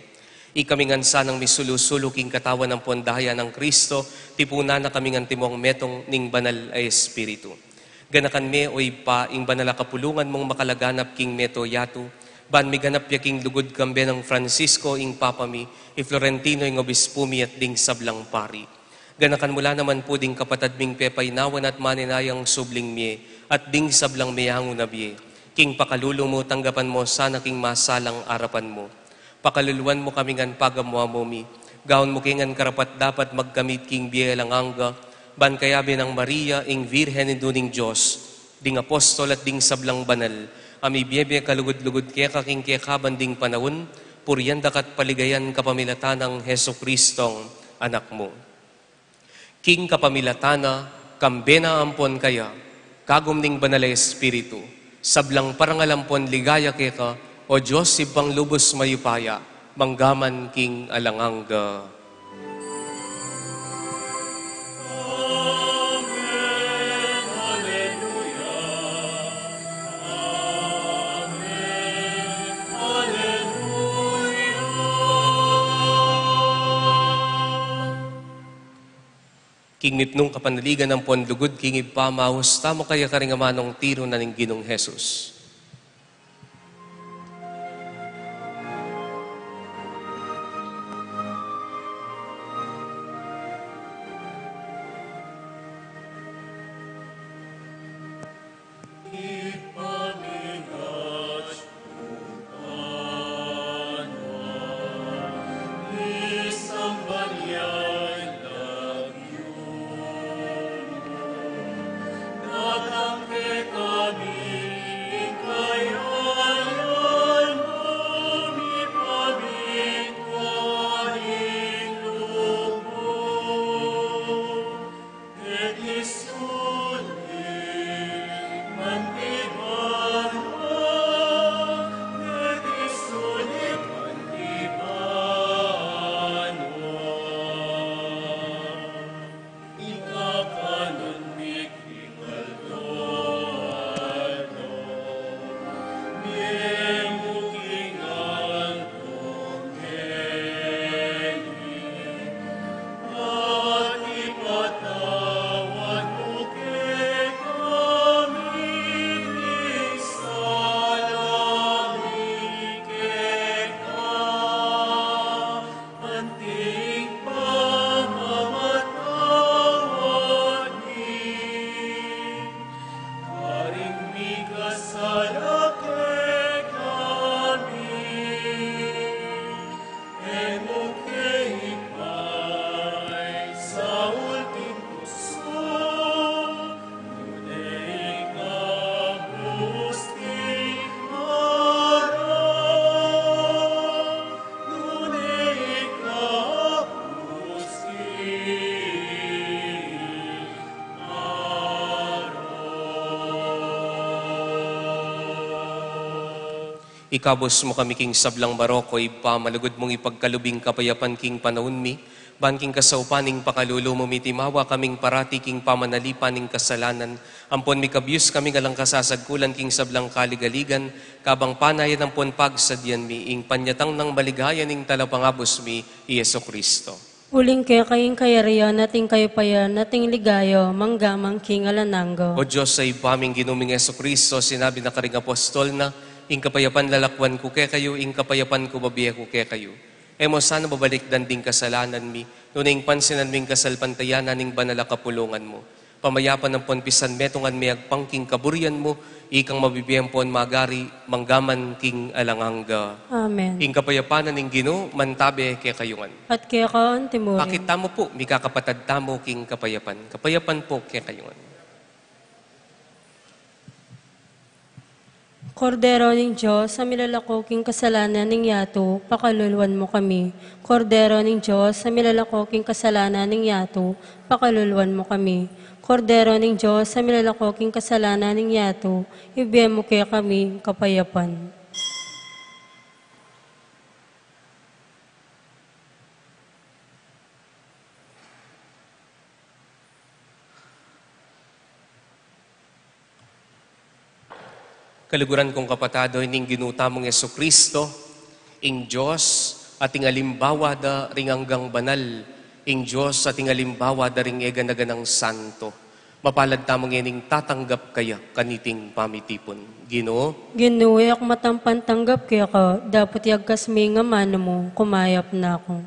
Ikaming ansanang misulusulo king katawan ng pondaya ng Kristo, tipuna na kaming antimong metong ning banal ay espiritu. Ganakan me o ipa, ing banal kapulungan mong makalaganap king meto yatu, ban mi ganap yaking lugod kambe ng Francisco ing papami, i Florentino ing obispumi at ding sablang pari. Ganakan mula naman po ding kapatad ming pepay nawan at maninayang subling mie, at ding sablang meyango na biye. King pakalulu mo, tanggapan mo, sana king masalang arapan mo. Pakaluluan mo kami ngan pagamuha mo mi. Gaon mo kingan karapat dapat magkamit king biyelang angga. Ban kayabi ng Maria, ing Virhen induning Diyos. Ding apostol at ding sablang banal. Ami biyebe kalugod-lugod kaya kaking kaya kabanding panahon. Puryanda kat paligayan kapamilatan ng Heso Kristong anak mo. King kapamilatana, kambena ampon kaya, kagumning banal Espiritu. Sablang parangalampon ligaya keka, o Diyos ibang lubos mayupaya, manggaman king alangangga. King mipnong kapanaligan ng ponlugod, king ipamaus, tamo kaya karingamanong tiro na ning Ginong Jesus. Ikabos mo kami king sablang baroko, ipamalugod mong ipagkalubing kapayapan king panahon mi, ban king kasaupaning pakululo mo mitimawa kaming parati king pamanalipan ning kasalanan, ampon mi kabyus kami galang kasasagkulan king sablang kaligaligan, kabang panayan ampon pagsadyan mi, ing panyatang ng maligaya ning talapangabos mi, Yeso Kristo. Uling kaya kayong kayariyan, nating kayo payan, nating ligayo, manggamang king alananggo. O Diyos, sa ipaming ginuming Yeso Kristo, sinabi na karing apostol na, ing kapayapan lalakwan ko kaya kayo, ing kapayapan ko babiya ko kaya kayo. Emo sana babalik danding kasalanan mi, nuning pansinan ming kasalpantayanan ning banala kapulungan mo. Pamayapan ng ponpisan metungan mi agpangking kaburian mo, ikang mabibiyang pon magari, manggaman king alangangga. Amen. Ing kapayapanan ning Ginoo mantabe kaya kayungan. At kaya kaon timuri. Pakita mo po, mi kakapatad tamo king kapayapan. Kapayapan po kaya kayungan. Kordero ng Diyos, sa milalakoking kasalanan ng yato, pakaluluan mo kami. Kordero ng Diyos, sa milalakoking kasalanan ng yato, pakaluluan mo kami. Kordero ng Diyos, sa milalakoking kasalanan ng yato, ibigay mo kaya kami kapayapan. Kaluguran kong kapatado, ining ginutamong Yeso Kristo, ing Diyos ating alimbawa da ring hanggang banal, ing Diyos ating alimbawa da ring eganaganang santo. Mapalad tamong ining tatanggap kaya kaniting pamitipon. Ginoo, Ginuwi ak matampan tanggap kaya ka, dapat yagkas may nga mano mo, kumayap na ako.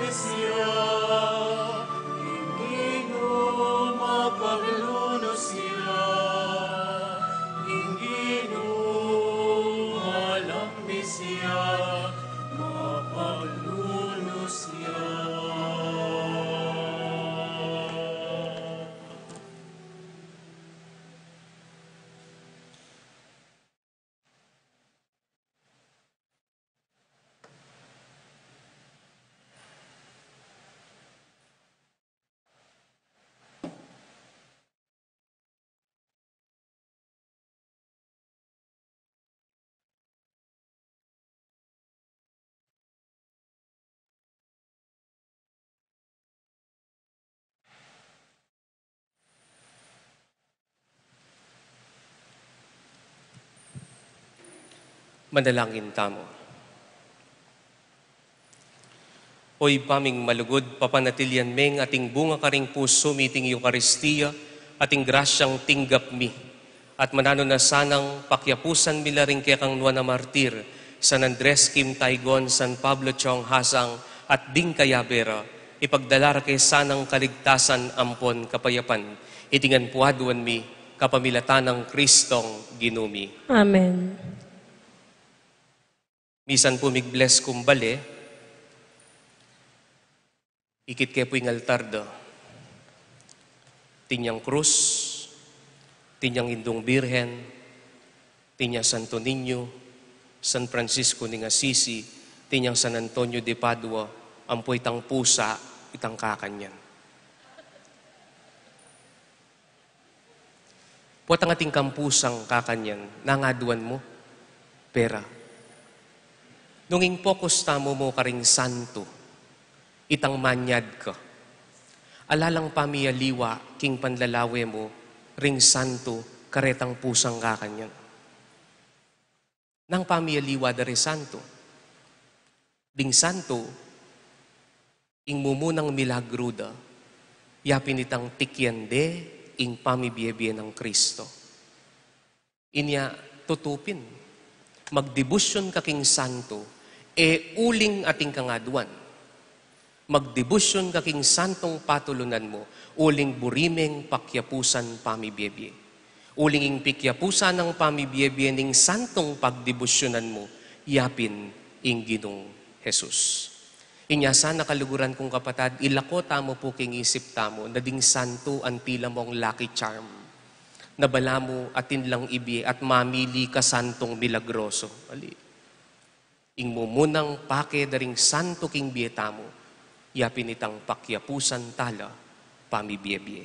misya, ingino mapaglunos siya, ingino alam misya, mapaglunos siya. Manalangin tamo. Oy paming malugod, papanatilyan meng ating bunga karing puso, miting Eucharistia, ating grasyang tinggap mi. At manano na sanang pakyapusan mila rin kaya kang nuwan na martir, San Andres Kim Taygon, San Pablo Chong Hasang, at Ding Kayabera, ipagdalara kay sanang kaligtasan ampon kapayapan, itingan puaduan mi, kapamilatan ng Kristong ginumi. Amen. Misan po mig-bless kumbale, ikit kaya po yung altardo. Tinyang krus, tinyang indong birhen, tinyang Santo Niño, San Francisco ng Assisi, tinyang San Antonio de Padua, ampoy itang pusa, itang kakanyan. Puwat ang ating kampusang kakanyan, nangaduan mo, pera. Nunging focus tamo mo karing santo, itang manyad ka. Alalang pamiyaliwa, king panlalawe mo, ring santo, karetang pusang kakanyan. Nang pamiyaliwa dari santo, ding santo, ing mumunang milagruda, yapin itang tikyande, ing pamibiyebye ng Kristo. Inya tutupin, magdebusyon kaking santo, uling ating kangaduan. Magdebusyon kaking santong patulunan mo, uling burimeng pakyapusan pamibiyebye. Uling ing pikyapusan ng pamibiyebye ning santong pagdebusyonan mo, yapin ing Ginong Jesus. Inya sana kaluguran kong kapatad, ilako tamo po king isip tamo, na ding santo ang tila mong lucky charm. Nabala mo atin lang ibi at mamili ka santong milagroso. Ali. Ing mumunang pake daring santo king bieta mo, yapin itang pakyapusan tala, pamibiyebye.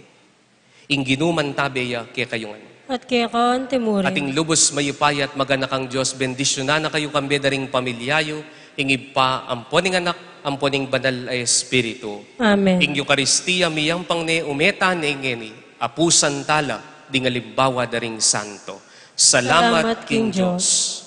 Ing ginuman tabeya kaya kayungan. At kaya kaon timurin. Ating lubos mayupay at maganak ang Diyos, bendisyonan na kayo kambe daring pamilyayo, ingib pa amponing anak, amponing banal ay Espiritu. Amen. Ing Eucharistia miyang pang ne umeta na ingeni, apusan tala, ding alimbawa daring santo. Salamat King Diyos.